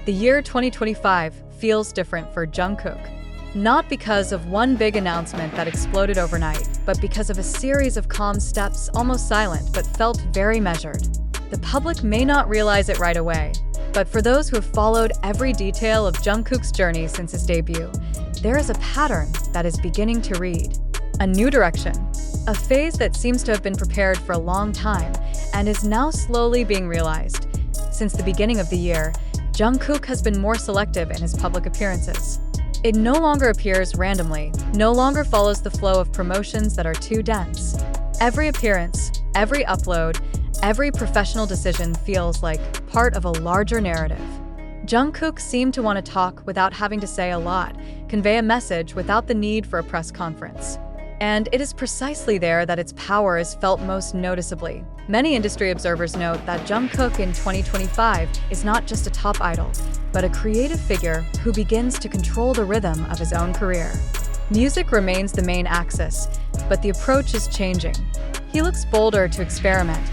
The year 2025 feels different for Jungkook. Not because of one big announcement that exploded overnight, but because of a series of calm steps, almost silent, but felt very measured. The public may not realize it right away, but for those who have followed every detail of Jungkook's journey since his debut, there is a pattern that is beginning to read. A new direction. A phase that seems to have been prepared for a long time and is now slowly being realized. Since the beginning of the year, Jungkook has been more selective in his public appearances. It no longer appears randomly, no longer follows the flow of promotions that are too dense. Every appearance, every upload, every professional decision feels like part of a larger narrative. Jungkook seemed to want to talk without having to say a lot, convey a message without the need for a press conference. And it is precisely there that its power is felt most noticeably. Many industry observers note that Jungkook in 2025 is not just a top idol, but a creative figure who begins to control the rhythm of his own career. Music remains the main axis, but the approach is changing. He looks bolder to experiment,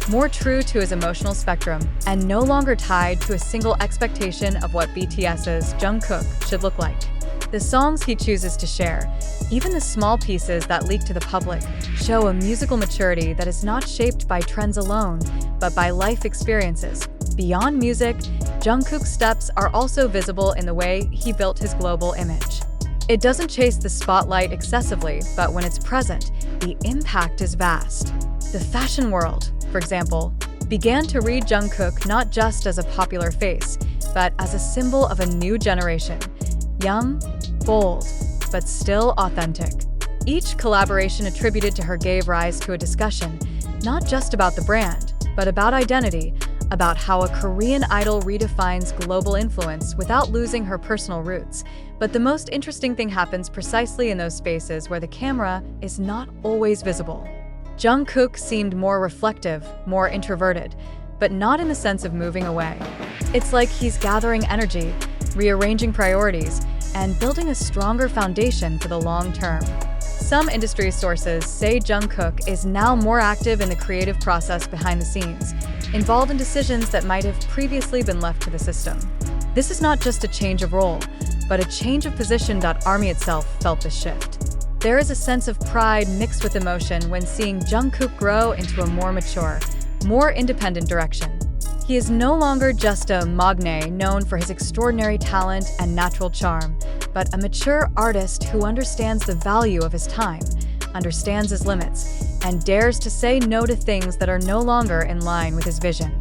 more true to his emotional spectrum, and no longer tied to a single expectation of what BTS's Jungkook should look like. The songs he chooses to share, even the small pieces that leak to the public, show a musical maturity that is not shaped by trends alone, but by life experiences. Beyond music, Jungkook's steps are also visible in the way he built his global image. It doesn't chase the spotlight excessively, but when it's present, the impact is vast. The fashion world, for example, began to read Jungkook not just as a popular face, but as a symbol of a new generation. Young, bold, but still authentic. Each collaboration attributed to her gave rise to a discussion, not just about the brand, but about identity, about how a Korean idol redefines global influence without losing her personal roots. But the most interesting thing happens precisely in those spaces where the camera is not always visible. Jungkook seemed more reflective, more introverted, but not in the sense of moving away. It's like he's gathering energy, rearranging priorities, and building a stronger foundation for the long term. Some industry sources say Jungkook is now more active in the creative process behind the scenes, involved in decisions that might have previously been left to the system. This is not just a change of role, but a change of position. ARMY itself felt this shift. There is a sense of pride mixed with emotion when seeing Jungkook grow into a more mature, more independent direction. He is no longer just a magne known for his extraordinary talent and natural charm, but a mature artist who understands the value of his time, understands his limits, and dares to say no to things that are no longer in line with his vision.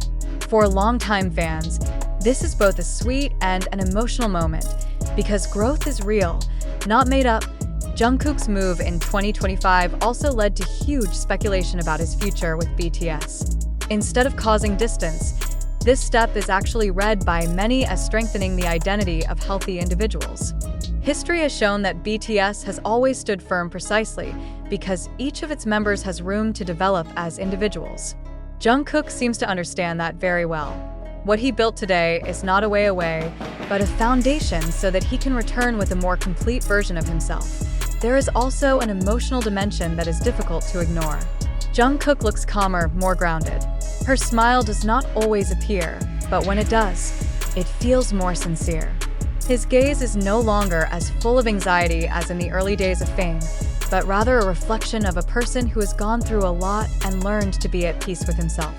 For longtime fans, this is both a sweet and an emotional moment, because growth is real, not made up. Jungkook's move in 2025 also led to huge speculation about his future with BTS. Instead of causing distance, this step is actually read by many as strengthening the identity of healthy individuals. History has shown that BTS has always stood firm precisely because each of its members has room to develop as individuals. Jungkook seems to understand that very well. What he built today is not a way away, but a foundation so that he can return with a more complete version of himself. There is also an emotional dimension that is difficult to ignore. Jungkook looks calmer, more grounded. Her smile does not always appear, but when it does, it feels more sincere. His gaze is no longer as full of anxiety as in the early days of fame, but rather a reflection of a person who has gone through a lot and learned to be at peace with himself.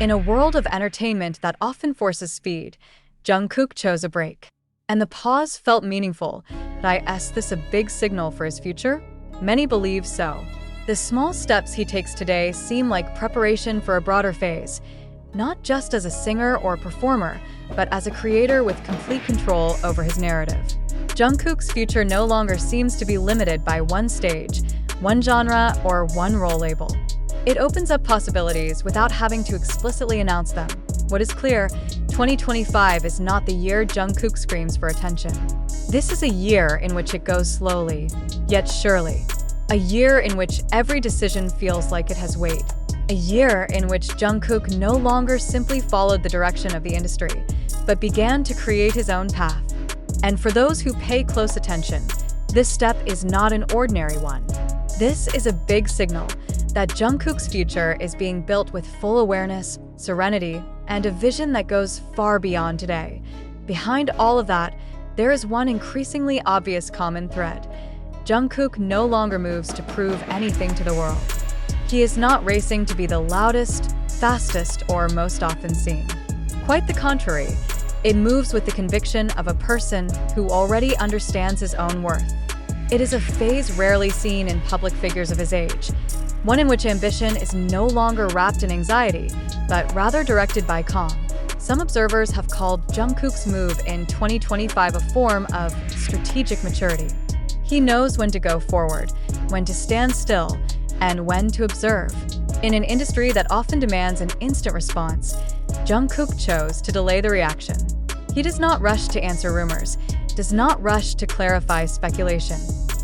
In a world of entertainment that often forces speed, Jungkook chose a break. And the pause felt meaningful. Is this a big signal for his future? Many believe so. The small steps he takes today seem like preparation for a broader phase, not just as a singer or performer, but as a creator with complete control over his narrative. Jungkook's future no longer seems to be limited by one stage, one genre, or one role label. It opens up possibilities without having to explicitly announce them. What is clear, 2025 is not the year Jungkook screams for attention. This is a year in which it goes slowly, yet surely. A year in which every decision feels like it has weight. A year in which Jungkook no longer simply followed the direction of the industry, but began to create his own path. And for those who pay close attention, this step is not an ordinary one. This is a big signal that Jungkook's future is being built with full awareness, serenity, and a vision that goes far beyond today. Behind all of that, there is one increasingly obvious common thread. Jungkook no longer moves to prove anything to the world. He is not racing to be the loudest, fastest, or most often seen. Quite the contrary, it moves with the conviction of a person who already understands his own worth. It is a phase rarely seen in public figures of his age, one in which ambition is no longer wrapped in anxiety, but rather directed by calm. Some observers have called Jungkook's move in 2025 a form of strategic maturity. He knows when to go forward, when to stand still, and when to observe. In an industry that often demands an instant response, Jungkook chose to delay the reaction. He does not rush to answer rumors, does not rush to clarify speculation.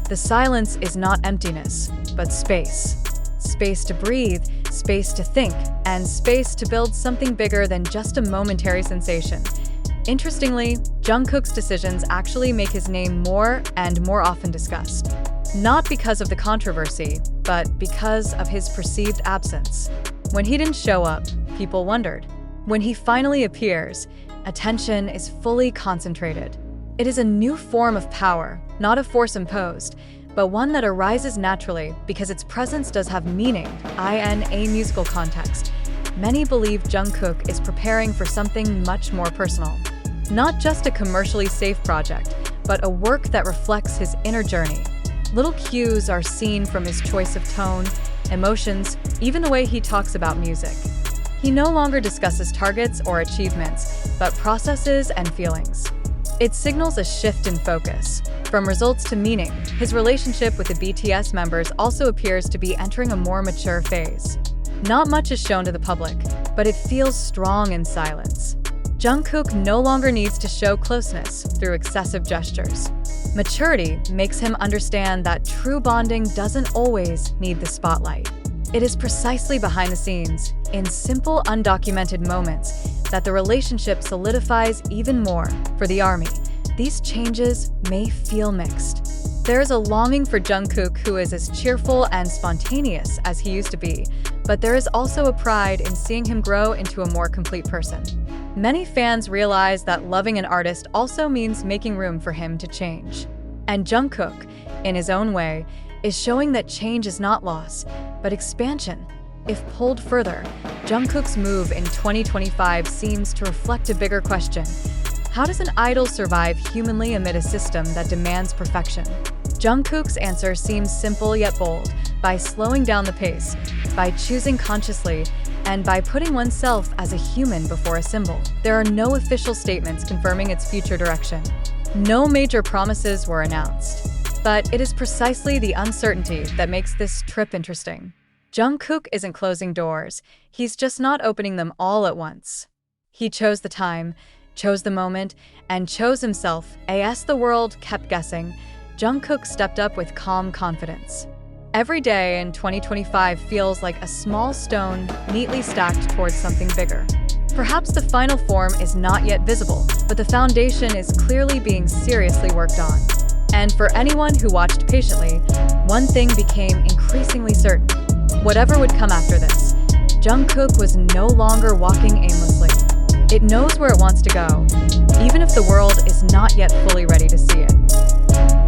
The silence is not emptiness, but space. Space to breathe, space to think, and space to build something bigger than just a momentary sensation. Interestingly, Jungkook's decisions actually make his name more and more often discussed. Not because of the controversy, but because of his perceived absence. When he didn't show up, people wondered. When he finally appears, attention is fully concentrated. It is a new form of power, not a force imposed, but one that arises naturally because its presence does have meaning, in a musical context. Many believe Jungkook is preparing for something much more personal. Not just a commercially safe project, but a work that reflects his inner journey. Little cues are seen from his choice of tone, emotions, even the way he talks about music. He no longer discusses targets or achievements, but processes and feelings. It signals a shift in focus. From results to meaning, his relationship with the BTS members also appears to be entering a more mature phase. Not much is shown to the public, but it feels strong in silence. Jungkook no longer needs to show closeness through excessive gestures. Maturity makes him understand that true bonding doesn't always need the spotlight. It is precisely behind the scenes, in simple, undocumented moments, that the relationship solidifies even more. For the ARMY, these changes may feel mixed. There is a longing for Jungkook, who is as cheerful and spontaneous as he used to be, but there is also a pride in seeing him grow into a more complete person. Many fans realize that loving an artist also means making room for him to change. And Jungkook, in his own way, is showing that change is not loss, but expansion. If pulled further, Jungkook's move in 2025 seems to reflect a bigger question. How does an idol survive humanly amid a system that demands perfection? Jungkook's answer seems simple yet bold: by slowing down the pace, by choosing consciously, and by putting oneself as a human before a symbol. There are no official statements confirming its future direction. No major promises were announced. But it is precisely the uncertainty that makes this trip interesting. Jungkook isn't closing doors, he's just not opening them all at once. He chose the time, chose the moment, and chose himself. As the world kept guessing, Jungkook stepped up with calm confidence. Every day in 2025 feels like a small stone neatly stacked towards something bigger. Perhaps the final form is not yet visible, but the foundation is clearly being seriously worked on. And for anyone who watched patiently, one thing became increasingly certain. Whatever would come after this, Jungkook was no longer walking aimlessly. It knows where it wants to go, even if the world is not yet fully ready to see it.